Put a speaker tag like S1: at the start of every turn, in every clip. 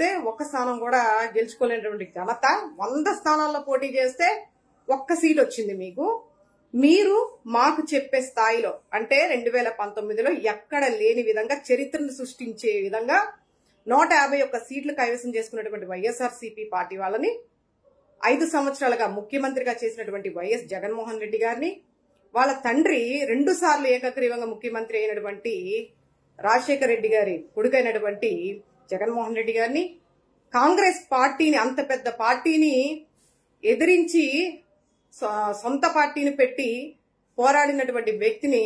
S1: గెలిస్తే ఒక్క స్థానం కూడా గెలుచుకోలేనటువంటి ఘనత, 100 స్థానాల్లో పోటీ చేస్తే ఒక్క సీట్ వచ్చింది మీకు. మీరు మాకు చెప్పే స్థాయిలో అంటే 2019లో ఎక్కడ లేని విధంగా చరిత్రను సృష్టించే విధంగా 151 సీట్లు కైవసం చేసుకున్నటువంటి వైఎస్ఆర్సీపీ పార్టీ వాళ్ళని, 5 సంవత్సరాలుగా ముఖ్యమంత్రిగా చేసినటువంటి వైఎస్ జగన్మోహన్ రెడ్డి గారిని, వాళ్ళ తండ్రి 2 సార్లు ఏకగ్రీవంగా ముఖ్యమంత్రి అయినటువంటి రాజశేఖర రెడ్డి గారి కొడుకైనటువంటి జగన్మోహన్ రెడ్డి గారిని, కాంగ్రెస్ పార్టీని, అంత పెద్ద పార్టీని ఎదిరించి సొంత పార్టీని పెట్టి పోరాడినటువంటి వ్యక్తిని,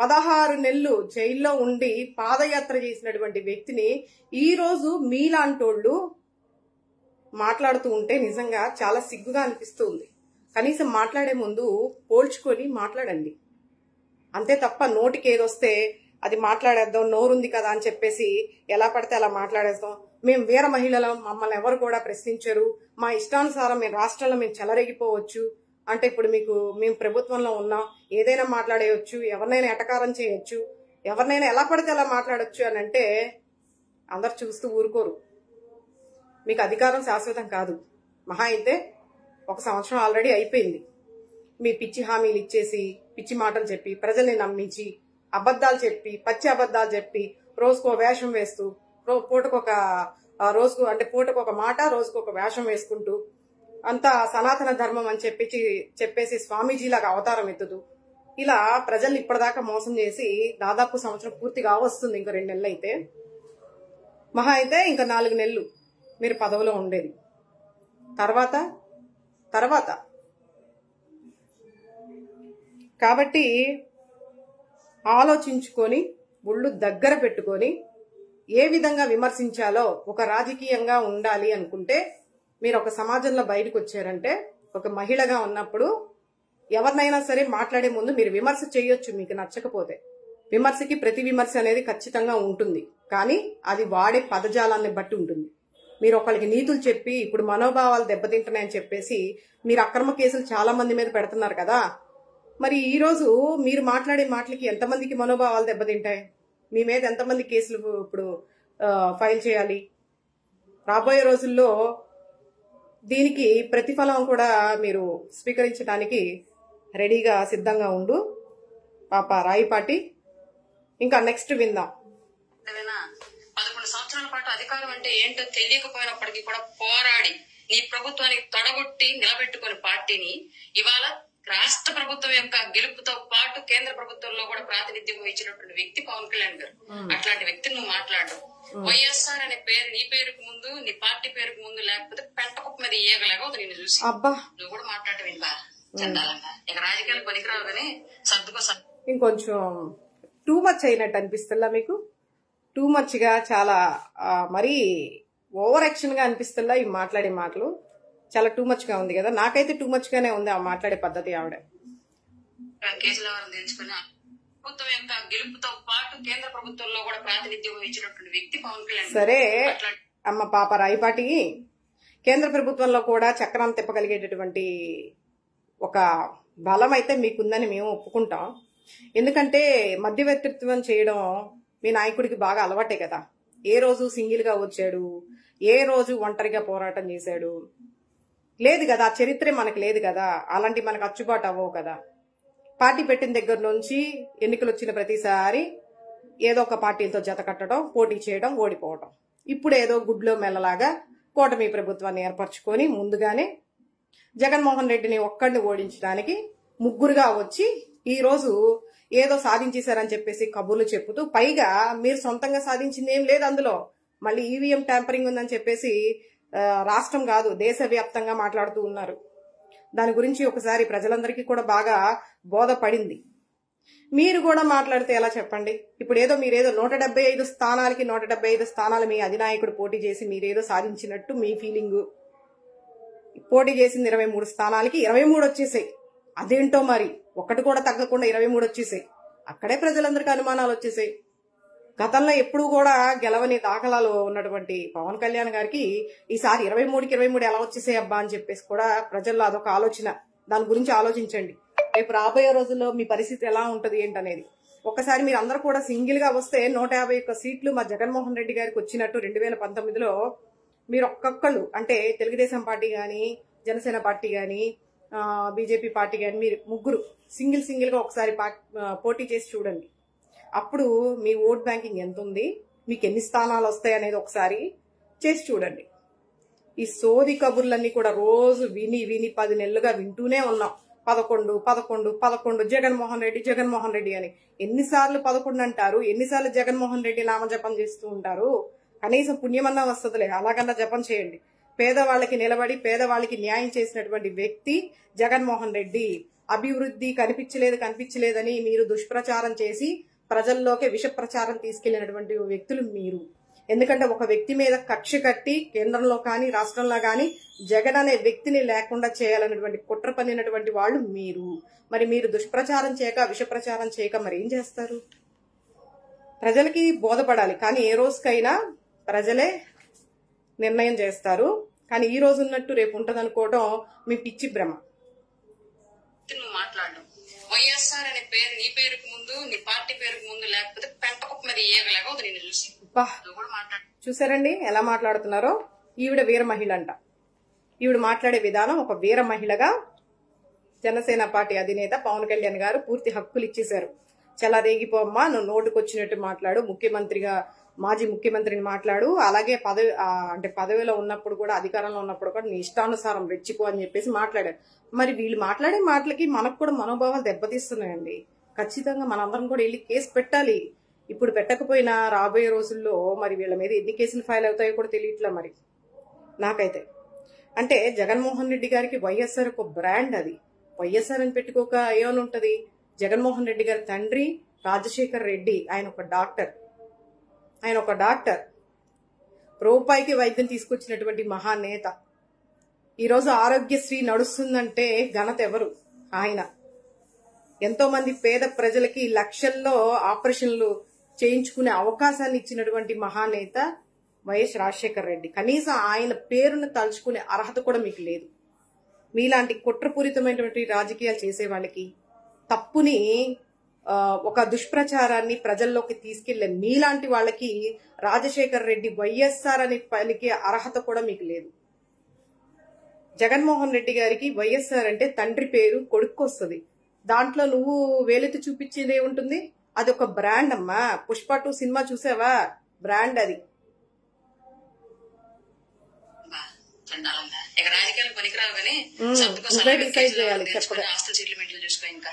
S1: 16 నెలలు జైల్లో ఉండి పాదయాత్ర చేసినటువంటి వ్యక్తిని ఈ రోజు మీలాంటోళ్లు మాట్లాడుతూ ఉంటే నిజంగా చాలా సిగ్గుగా అనిపిస్తుంది. కనీసం మాట్లాడే ముందు పోల్చుకొని మాట్లాడండి. అంతే తప్ప నోటికి ఏదొస్తే అది మాట్లాడేద్దాం, నోరుంది కదా అని చెప్పేసి ఎలా పడితే అలా మాట్లాడేస్తాం. మేము వీర మహిళలం, మమ్మల్ని ఎవరు కూడా ప్రశ్నించరు, మా ఇష్టానుసారం మేము రాష్ట్రంలో మేము చెలరేగిపోవచ్చు అంటే ఇప్పుడు మేము ప్రభుత్వంలో ఉన్నాం, ఏదైనా మాట్లాడేయచ్చు, ఎవరినైనా ఎటకారం చేయొచ్చు, ఎవరినైనా ఎలా పడితే అలా మాట్లాడొచ్చు అని అంటే అందరు చూస్తూ ఊరుకోరు. మీకు అధికారం శాశ్వతం కాదు. మహా అయితే 1 సంవత్సరం ఆల్రెడీ అయిపోయింది. మీ పిచ్చి హామీలు ఇచ్చేసి, పిచ్చి మాటలు చెప్పి, ప్రజల్ని నమ్మించి, అబద్దాలు చెప్పి, పచ్చి అబద్దాలు చెప్పి, రోజుకో వేషం వేస్తూ, పూటకొక మాట, రోజుకొక వేషం వేసుకుంటూ, అంతా సనాతన ధర్మం అని చెప్పేసి స్వామీజీలాగా అవతారం ఎత్తుతూ, ఇలా ప్రజల్ని ఇప్పటిదాకా మోసం చేసి దాదాపు సంవత్సరం పూర్తిగా వస్తుంది. ఇంకో 2 నెలలు అయితే, మహా అయితే ఇంకా 4 నెలలు మీరు పదవిలో ఉండేది. తర్వాత కాబట్టి ఆలోచించుకొని, ఒళ్ళు దగ్గర పెట్టుకొని ఏ విధంగా విమర్శించాలో ఒక రాజకీయంగా ఉండాలి అనుకుంటే, మీరు ఒక సమాజంలో బయటకు వచ్చారంటే, ఒక మహిళగా ఉన్నప్పుడు ఎవరినైనా సరే మాట్లాడే ముందు మీరు విమర్శ చేయొచ్చు. మీకు నచ్చకపోతే విమర్శకి ప్రతి విమర్శ అనేది ఖచ్చితంగా ఉంటుంది, కానీ అది వాడే పదజాలాన్ని బట్టి ఉంటుంది. మీరు ఒకరికి నీతులు చెప్పి ఇప్పుడు మనోభావాలు దెబ్బతింటున్నాయని చెప్పేసి మీరు అక్రమ కేసులు చాలా మంది మీద పెడుతున్నారు కదా. మరి ఈ రోజు మీరు మాట్లాడే మాటలకి ఎంతమందికి మనోభావాలు దెబ్బతింటాయి? మీ మీద ఎంతమంది కేసులు ఇప్పుడు ఫైల్ చేయాలి? రాబోయే రోజుల్లో దీనికి ప్రతిఫలం కూడా మీరు స్వీకరించడానికి రెడీగా సిద్ధంగా ఉండు పాప రాయిపాటి. ఇంకా నెక్స్ట్ విందాం.
S2: 11 సంవత్సరాల పాటు అధికారం అంటే ఏంటో తెలియకపోయినప్పటికీ కూడా పోరాడి నీ ప్రభుత్వానికి తొడగొట్టి నిలబెట్టుకుని పార్టీని ఇవాళ రాష్ట్ర ప్రభుత్వం యొక్క గెలుపుతో పాటు కేంద్ర ప్రభుత్వంలో కూడా ప్రాతినిధ్యం వహించినటువంటి వ్యక్తి పవన్ కళ్యాణ్ గారు. అట్లాంటి వ్యక్తిని నువ్వు మాట్లాడడం, వైఎస్ఆర్ అనే పేరు నీ పేరుకు ముందు, నీ పార్టీ పేరుకు ముందు లేకపోతే పెంట కుప్ప మీద ఏగలేగా నిన్ను చూసి నువ్వు కూడా మాట్లాడటం ఏంటా చందాలంగా. ఇక రాజకీయాలు పనికిరావు కానీ సర్దుకో.
S1: ఇంకొంచెం టూ మచ్ అయినట్టు అనిపిస్తుందా మీకు? టూ మచ్ గా చాలా మరీ ఓవర్ యాక్షన్ గా అనిపిస్తుందా ఈ మాట్లాడే మాటలు? చాలా టూ మచ్ గా ఉంది కదా. నాకైతే టూ మచ్ గానే ఉంది ఆ మాట్లాడే పద్ధతి. ఆవిడ
S2: కేసుల వారిని తెలుసుకుని ప్రభుత్వం యొక్క గెలుపుతో పాటు కేంద్ర ప్రభుత్వంలో కూడా ప్రాతినిధ్యం వహించినటువంటి వ్యక్తి పవన్ కళ్యాణ్.
S1: సరే అమ్మ పాప రాయిపాటి, కేంద్ర ప్రభుత్వంలో కూడా చక్రం తిప్పగలిగేటటువంటి ఒక బలం అయితే మీకుందని మేము ఒప్పుకుంటాం. ఎందుకంటే మధ్యవర్తిత్వం చేయడం మీ నాయకుడికి బాగా అలవాటే కదా. ఏ రోజు సింగిల్ గా వచ్చాడు, ఏ రోజు ఒంటరిగా పోరాటం చేశాడు లేదు కదా. చరిత్రే మనకు లేదు కదా. అలాంటి మనకు అచ్చుబాటు అవ్వవు కదా. పార్టీ పెట్టిన దగ్గర నుంచి ఎన్నికలు వచ్చిన ప్రతిసారి ఏదో ఒక పార్టీలతో జత కట్టడం, పోటీ చేయడం, ఓడిపోవడం. ఇప్పుడు ఏదో గుడ్లో మెల్లలాగా కూటమి ప్రభుత్వాన్ని ఏర్పరచుకొని ముందుగానే జగన్మోహన్ రెడ్డిని ఒక్కడిని ఓడించడానికి ముగ్గురుగా వచ్చి ఈ రోజు ఏదో సాధించేశారని చెప్పేసి కబుర్లు చెప్పుతూ, పైగా మీరు సొంతంగా సాధించింది ఏం లేదు అందులో, మళ్ళీ ఈవీఎం ట్యాంపరింగ్ ఉందని చెప్పేసి రాష్ట్రం కాదు దేశవ్యాప్తంగా మాట్లాడుతూ ఉన్నారు. దాని గురించి ఒకసారి ప్రజలందరికీ కూడా బాగా బోధపడింది. మీరు కూడా మాట్లాడితే ఎలా చెప్పండి? ఇప్పుడు ఏదో మీరేదో 175 స్థానాలకి 175 స్థానాలు మీ అధినాయకుడు పోటీ చేసి మీరేదో సాధించినట్టు మీ ఫీలింగు. పోటీ చేసింది 23 స్థానాలకి 23 వచ్చేసాయి. అదేంటో మరి ఒక్కటి కూడా తగ్గకుండా 23 వచ్చేసాయి. అక్కడే ప్రజలందరికీ అనుమానాలు వచ్చేసాయి. గతంలో ఎప్పుడు కూడా గెలవని దాఖలాలు ఉన్నటువంటి పవన్ కళ్యాణ్ గారికి ఈసారి 23కి 23 ఎలా వచ్చేసాయి అబ్బా అని చెప్పేసి కూడా ప్రజల్లో అదొక ఆలోచన. దాని గురించి ఆలోచించండి. రేపు రాబోయే రోజుల్లో మీ పరిస్థితి ఎలా ఉంటది ఏంటనేది. ఒక్కసారి మీరు అందరూ కూడా సింగిల్ గా వస్తే 151 సీట్లు మా జగన్మోహన్ రెడ్డి గారికి వచ్చినట్టు 2019లో మీరు ఒక్కొక్కళ్ళు అంటే తెలుగుదేశం పార్టీ కానీ, జనసేన పార్టీ కానీ, బీజేపీ పార్టీ కానీ, మీరు ముగ్గురు సింగిల్ గా ఒకసారి పోటీ చేసి చూడండి. అప్పుడు మీ ఓట్ బ్యాంకింగ్ ఎంత ఉంది, మీకు ఎన్ని స్థానాలు వస్తాయి అనేది ఒకసారి చేసి చూడండి. ఈ సోది కబుర్లన్నీ కూడా రోజు విని 10 నెలలుగా వింటూనే ఉన్నాం. 11 జగన్మోహన్ రెడ్డి అని. ఎన్నిసార్లు 11 అంటారు, ఎన్నిసార్లు జగన్మోహన్ రెడ్డి నామజపం చేస్తూ ఉంటారు. కనీసం పుణ్యమన్నా వస్తుందిలే, అలాగన్నా జపం చేయండి. పేదవాళ్ళకి నిలబడి పేదవాళ్ళకి న్యాయం చేసినటువంటి వ్యక్తి జగన్మోహన్ రెడ్డి. అభివృద్ధి కనిపించలేదని మీరు దుష్ప్రచారం చేసి ప్రజల్లోకి విష ప్రచారం తీసుకెళ్లినటువంటి వ్యక్తులు మీరు. ఎందుకంటే ఒక వ్యక్తి మీద కక్ష కట్టి కేంద్రంలో కానీ రాష్ట్రంలో కానీ జగన్ అనే వ్యక్తిని లేకుండా చేయాలనేటువంటి కుట్ర పన్నినటువంటి వాళ్ళు మీరు. మరి మీరు దుష్ప్రచారం చేయక విష ప్రచారం చేయక మరి ఏం చేస్తారు? ప్రజలకి బోధపడాలి, కానీ ఏ రోజుకైనా ప్రజలే నిర్ణయం చేస్తారు. కానీ ఈ రోజు ఉన్నట్టు రేపు ఉంటదనుకోవడం మీ పిచ్చి భ్రమ.
S2: నువ్వు మాట్లాడడం వైఎస్ఆర్ అనే పేరు నీ పేరుకు ముందు, నీ పార్టీ పేరుకు ముందు లేకపోతే పెంటకు మీద ఏగలేగా నిన్ను చూసి
S1: చూసారండి ఎలా మాట్లాడుతున్నారో. ఈవిడ వీర మహిళ అంట. ఈవిడ మాట్లాడే విధానం ఒక వీర మహిళగా జనసేన పార్టీ అధినేత పవన్ కళ్యాణ్ గారు పూర్తి హక్కులు ఇచ్చేశారు. చెలరేగిపోమ్మా, నువ్వు నోటుకొచ్చినట్టు మాట్లాడు, ముఖ్యమంత్రిగా మాజీ ముఖ్యమంత్రిని మాట్లాడు, అలాగే పదవిలో ఉన్నప్పుడు కూడా, అధికారంలో ఉన్నప్పుడు కూడా నీ ఇష్టానుసారం రెచ్చిపో అని చెప్పేసి మాట్లాడారు. మరి వీళ్ళు మాట్లాడే మాటలకి మనకు కూడా మనోభావాలు దెబ్బతీస్తున్నాయండి. ఖచ్చితంగా మనందరం కూడా వెళ్ళి కేసు పెట్టాలి. ఇప్పుడు పెట్టకపోయినా రాబోయే రోజుల్లో మరి వీళ్ళ మీద ఎన్ని కేసులు ఫైల్ అవుతాయో కూడా తెలియట్లా మరి నాకైతే. అంటే జగన్మోహన్ రెడ్డి గారికి వైఎస్ఆర్ ఒక బ్రాండ్. అది వైఎస్ఆర్ అని పెట్టుకోక ఏమని ఉంటది? జగన్మోహన్ రెడ్డి గారి తండ్రి రాజశేఖర్ రెడ్డి, ఆయన ఒక డాక్టర్, రూపాయికి వైద్యం తీసుకొచ్చినటువంటి మహానేత. ఈరోజు ఆరోగ్యశ్రీ నడుస్తుందంటే ఘనత ఎవరు? ఆయన. ఎంతో మంది పేద ప్రజలకి లక్షల్లో ఆపరేషన్లు చేయించుకునే అవకాశాన్ని ఇచ్చినటువంటి మహానేత వైఎస్ రాజశేఖర్ రెడ్డి. కనీసం ఆయన పేరును తలుచుకునే అర్హత కూడా మీకు లేదు. మీలాంటి కుట్రపూరితమైనటువంటి రాజకీయాలు చేసే వాళ్ళకి, తప్పుని ఒక దుష్ప్రచారాన్ని ప్రజల్లోకి తీసుకెళ్లే మీలాంటి వాళ్ళకి రాజశేఖర్ రెడ్డి వైఎస్ఆర్ అని పలికే అర్హత కూడా మీకు లేదు. జగన్మోహన్ రెడ్డి గారికి వైఎస్ఆర్ అంటే తండ్రి పేరు కొడుకు వస్తుంది. దాంట్లో నువ్వు వేలెత్తి చూపించేది ఏముంటుంది? అది ఒక బ్రాండ్ అమ్మా. పుష్ప 2 సినిమా చూసావా? బ్రాండ్ అది.
S2: రాజకీయాలు పనికిరావు కానీ
S1: డిసైడ్ చేయాలి చెప్పగా.
S2: ఆస్తుల సెటిల్మెంట్లు చూసుకో. ఇంకా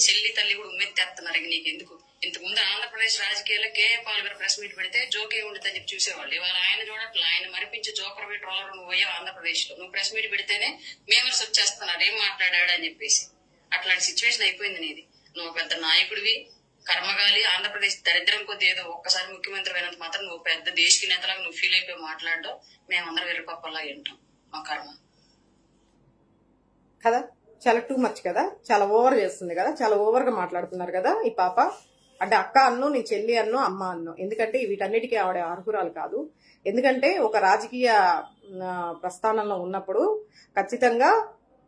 S2: చెల్లి తల్లి కూడా ఉమ్మెత్తేస్తున్నారు. నీకు ఎందుకు? ఇంతకు ముందు ఆంధ్రప్రదేశ్ రాజకీయాల్లో కేఏ పాల్ గారు ప్రెస్ మీట్ పెడితే జోక్ ఏముంటుందని చెప్పి చూసేవాళ్ళు. ఇవాళ ఆయన చూడట్లా, ఆయన మరిపించి జోకర్ పెట్టి రోలర్ నువ్వు పోయావు ఆంధ్రప్రదేశ్ లో. నువ్వు ప్రెస్ మీట్ పెడితేనే మేమర్స్ వచ్చేస్తున్నారు ఏం మాట్లాడాడు అని చెప్పేసి. అట్లాంటి సిచ్యువేషన్ అయిపోయింది నీది. నువ్వు పెద్ద నాయకుడివి, కర్మగాలి. ఆంధ్రప్రదేశ్ దరిద్రం కొద్ది ఏదో ఒక్కసారి ముఖ్యమంత్రి అయినంత మాత్రం నువ్వు పెద్ద దేశకి నేతలాగా నువ్వు ఫీల్ అయిపోయి మాట్లాడడం మేమందరం వెర్రిపప్పలా వింటాం. మా కర్మ
S1: కదా. చాలా టూ మచ్ కదా, చాలా ఓవర్ చేస్తుంది కదా, చాలా ఓవర్ గా మాట్లాడుతున్నారు కదా ఈ పాప. అంటే అక్క అన్ను, నీ చెల్లి అన్ను, అమ్మ అన్ను. ఎందుకంటే వీటన్నిటికీ ఆవిడ అర్హురాలు కాదు. ఎందుకంటే ఒక రాజకీయ ప్రస్థానంలో ఉన్నప్పుడు ఖచ్చితంగా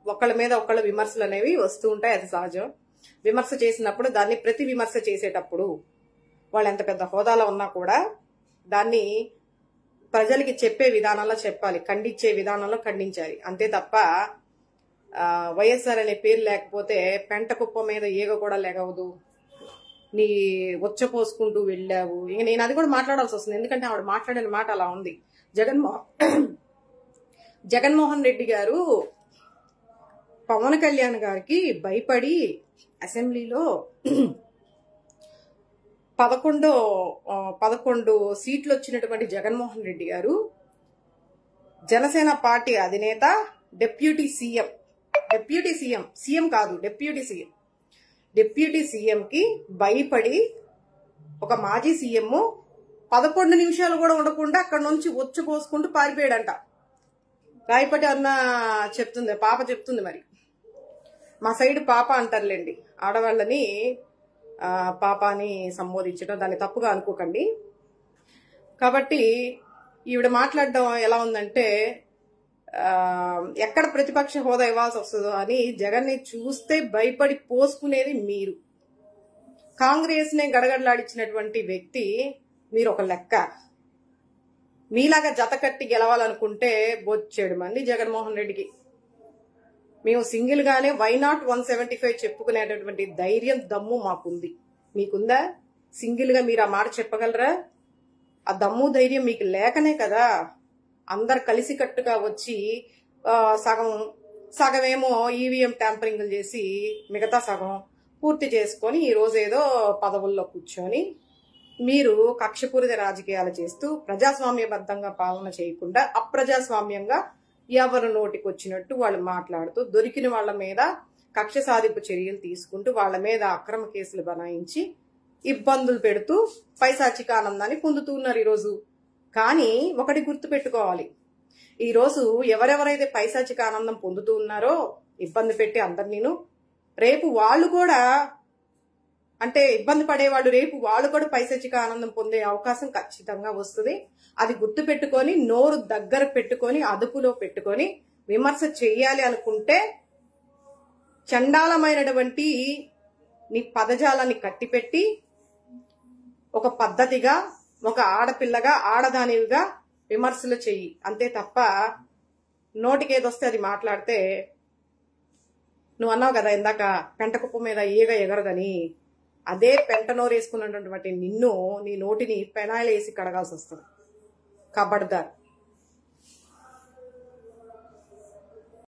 S1: ఒకళ్ళ మీద ఒకళ్ళ విమర్శలు అనేవి వస్తూ ఉంటాయి. అది సహజం. విమర్శ చేసినప్పుడు దాన్ని ప్రతి విమర్శ చేసేటప్పుడు వాళ్ళు ఎంత పెద్ద హోదాలో ఉన్నా కూడా దాన్ని ప్రజలకి చెప్పే విధానంలో చెప్పాలి, ఖండించే విధానంలో ఖండించాలి. అంతే తప్ప వైఎస్ఆర్ అనే పేరు లేకపోతే పెంట కుప్ప మీద ఈగ కూడా లెగవదు, నీ ఉచ్చపోసుకుంటూ వెళ్ళావు. ఇక నేను అది కూడా మాట్లాడాల్సి వస్తుంది. ఎందుకంటే ఆవిడ మాట్లాడిన మాట అలా ఉంది. జగన్మోహన్ రెడ్డి గారు పవన్ కళ్యాణ్ గారికి భయపడి అసెంబ్లీలో 11 సీట్లు వచ్చినటువంటి జగన్మోహన్ రెడ్డి గారు జనసేన పార్టీ అధినేత, డిప్యూటీ సీఎం కి భయపడి ఒక మాజీ సీఎం 11 నిమిషాలు కూడా ఉండకుండా అక్కడ నుంచి పోసుకుంటూ పారిపోయాడంట. రాయపటి అన్న చెప్తుంది, పాప చెప్తుంది. మరి మా సైడ్ పాప అంటారులేండి, ఆడవాళ్ళని పాప అని సంబోధించడం, దాన్ని తప్పుగా అనుకోకండి. కాబట్టి ఈవిడ మాట్లాడడం ఎలా ఉందంటే ఎక్కడ ప్రతిపక్ష హోదా ఇవ్వాల్సి వస్తుందో అని జగన్ని చూస్తే భయపడి పోసుకునేది మీరు. కాంగ్రెస్ నే గడగడలాడించినటువంటి వ్యక్తి మీరు ఒక లెక్క. మీలాగా జత కట్టి గెలవాలనుకుంటే బొచ్చేడు మంది జగన్మోహన్ రెడ్డికి. మేము సింగిల్ గానే వైనాట్ 175 చెప్పుకునేటటువంటి ధైర్యం దమ్ము మాకుంది. మీకుందా? సింగిల్ గా మీరు ఆ మాట చెప్పగలరా? ఆ దమ్ము ధైర్యం మీకు లేకనే కదా అందరు కలిసికట్టుగా వచ్చి సగమేమో ఈవీఎం ట్యాంపరింగ్లు చేసి మిగతా సగం పూర్తి చేసుకొని ఈ రోజు ఏదో పదవుల్లో కూర్చొని మీరు కక్షపూరిత రాజకీయాలు చేస్తూ ప్రజాస్వామ్యబద్ధంగా పాలన చేయకుండా అప్రజాస్వామ్యంగా ఎవరు నోటికి వచ్చినట్టు వాళ్ళు మాట్లాడుతూ దొరికిన వాళ్ళ మీద కక్ష సాధింపు చర్యలు తీసుకుంటూ వాళ్ళ మీద అక్రమ కేసులు బనాయించి ఇబ్బందులు పెడుతూ పైశాచిక ఆనందాన్ని పొందుతున్నారు ఈరోజు. కానీ ఒకటి గుర్తు పెట్టుకోవాలి, ఈరోజు ఎవరెవరైతే పైశాచిక ఆనందం పొందుతూ ఉన్నారో ఇబ్బంది పెట్టి అందరినీను, రేపు వాళ్ళు కూడా అంటే ఇబ్బంది పడేవాళ్ళు రేపు వాళ్ళు కూడా పైశాచిక ఆనందం పొందే అవకాశం ఖచ్చితంగా వస్తుంది. అది గుర్తు పెట్టుకొని నోరు దగ్గర పెట్టుకొని అదుపులో పెట్టుకొని విమర్శ చెయ్యాలి అనుకుంటే చండాలమైనటువంటి నీ పదజాలాన్ని కట్టిపెట్టి ఒక పద్ధతిగా ఒక ఆడపిల్లగా ఆడదానివిగా విమర్శలు చెయ్యి. అంతే తప్ప నోటికేదొస్తే అది మాట్లాడితే, నువ్వు అన్నావు కదా ఇందాక పెంట కుప్ప మీద ఈగ ఎగరదని, అదే పెంట నోరేసుకున్నటువంటి నిన్ను నీ నోటిని పెనాయిలు వేసి కడగాల్సి వస్తుంది. కబడ్దార్.